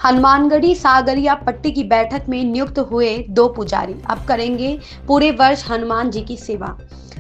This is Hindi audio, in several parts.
हनुमानगढ़ी सागरिया पट्टी की बैठक में नियुक्त हुए 2 पुजारी अब करेंगे पूरे वर्ष हनुमान जी की सेवा।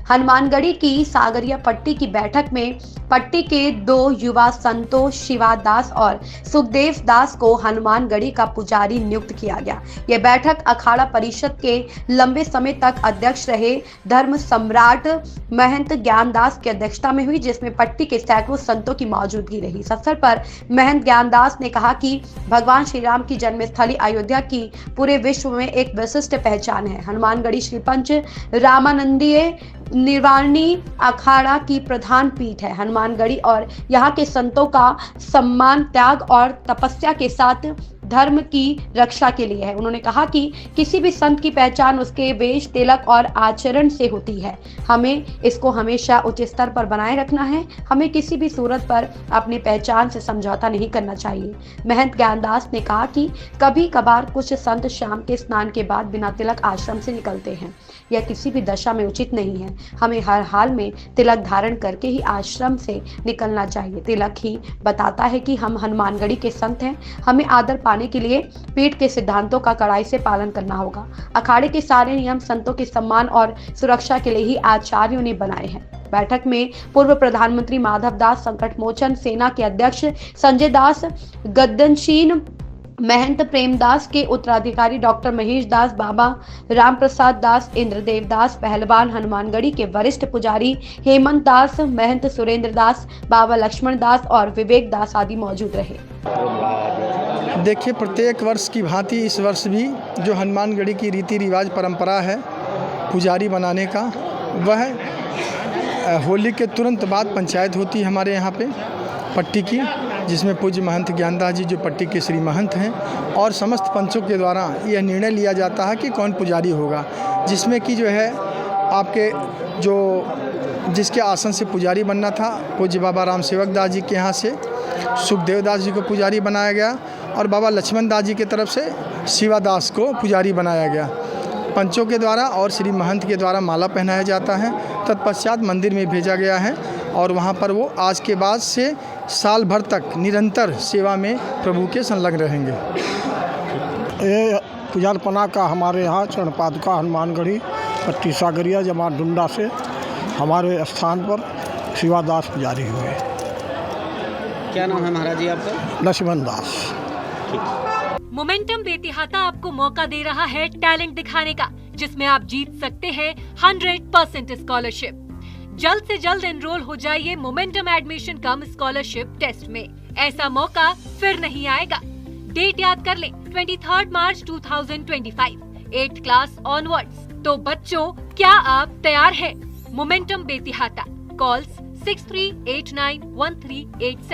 हनुमानगढ़ी की सागरिया पट्टी की बैठक में पट्टी के 2 युवा संतों शिवा दास और सुखदेव दास को हनुमानगढ़ी का पुजारी नियुक्त किया गया। यह बैठक अखाड़ा परिषद के लंबे समय तक अध्यक्ष रहे धर्म सम्राट महंत ज्ञानदास की अध्यक्षता में हुई, जिसमें पट्टी के सैकड़ों संतों की मौजूदगी रही। इस अवसर पर महंत ज्ञानदास ने कहा कि भगवान श्री राम की जन्मस्थली अयोध्या की पूरे विश्व में एक विशिष्ट पहचान है। हनुमानगढ़ी श्री पंच रामानंदीय निर्वाणी अखाड़ा की प्रधान पीठ है। हनुमानगढ़ी और यहाँ के संतों का सम्मान त्याग और तपस्या के साथ धर्म की रक्षा के लिए है। उन्होंने कहा कि किसी भी संत की पहचान उसके वेश, तिलक और आचरण से होती है। हमें इसको हमेशा उच्च स्तर पर बनाए रखना है। हमें किसी भी सूरत पर अपनी पहचान से समझौता नहीं करना चाहिए। महंत ज्ञानदास ने कहा कि कभी कभार कुछ संत शाम के स्नान के बाद बिना तिलक आश्रम से निकलते हैं। यह किसी भी दशा में उचित नहीं है। हमें हर हाल में तिलक धारण करके ही आश्रम से निकलना चाहिए। तिलक ही बताता है कि हम हनुमानगढ़ी के संत हैं। हमें आदर पाने के लिए पीठ के सिद्धांतों का कड़ाई से पालन करना होगा। अखाड़े के सारे नियम संतों के सम्मान और सुरक्षा के लिए ही आचार्यों ने बनाए हैं। बैठक में पूर्व प्रधानमंत्री माधव दास, संकट मोचन सेना के अध्यक्ष संजय दास, गद्दनशीन महंत प्रेमदास के उत्तराधिकारी डॉक्टर महेश दास, बाबा रामप्रसाद दास, इंद्रदेव दास, पहलवान हनुमानगढ़ी के वरिष्ठ पुजारी हेमंत दास, महंत सुरेंद्र दास, बाबा लक्ष्मण दास और विवेक दास आदि मौजूद रहे। देखिए, प्रत्येक वर्ष की भांति इस वर्ष भी जो हनुमानगढ़ी की रीति रिवाज परंपरा है पुजारी बनाने का, वह होली के तुरंत बाद पंचायत होती है हमारे यहाँ पे पट्टी की, जिसमें पूज्य महंत ज्ञानदास जी जो पट्टी के श्री महंत हैं, और समस्त पंचों के द्वारा यह निर्णय लिया जाता है कि कौन पुजारी होगा, जिसमें कि जो है आपके जो जिसके आसन से पुजारी बनना था पूज्य बाबा राम सेवक दास जी के यहाँ से सुखदेव दास जी को पुजारी बनाया गया और बाबा लक्ष्मण दास जी की तरफ से शिवा दास को पुजारी बनाया गया। पंचों के द्वारा और श्री महंत के द्वारा माला पहनाया जाता है। तत्पश्चात मंदिर में भेजा गया है और वहाँ पर वो आज के बाद से साल भर तक निरंतर सेवा में प्रभु के संलग्न रहेंगे। ये पुजारपना का हमारे यहाँ चरण पादुका हनुमानगढ़ी पट्टी सागरिया जमात डुंडा से हमारे स्थान पर शिवादास पुजारी हुए। क्या नाम है महाराज जी आपका? लक्ष्मण दास। मोमेंटम बेतिहाता आपको मौका दे रहा है टैलेंट दिखाने का, जिसमें आप जीत सकते हैं 100% स्कॉलरशिप। जल्द से जल्द एनरोल हो जाइए momentum admission cum scholarship test में। ऐसा मौका फिर नहीं आएगा। डेट याद कर लें, 23 मार्च 2025, 8th क्लास ऑनवर्ड्स। तो बच्चों, क्या आप तैयार हैं? मोमेंटम बेतिहाता, कॉल्स 63891387।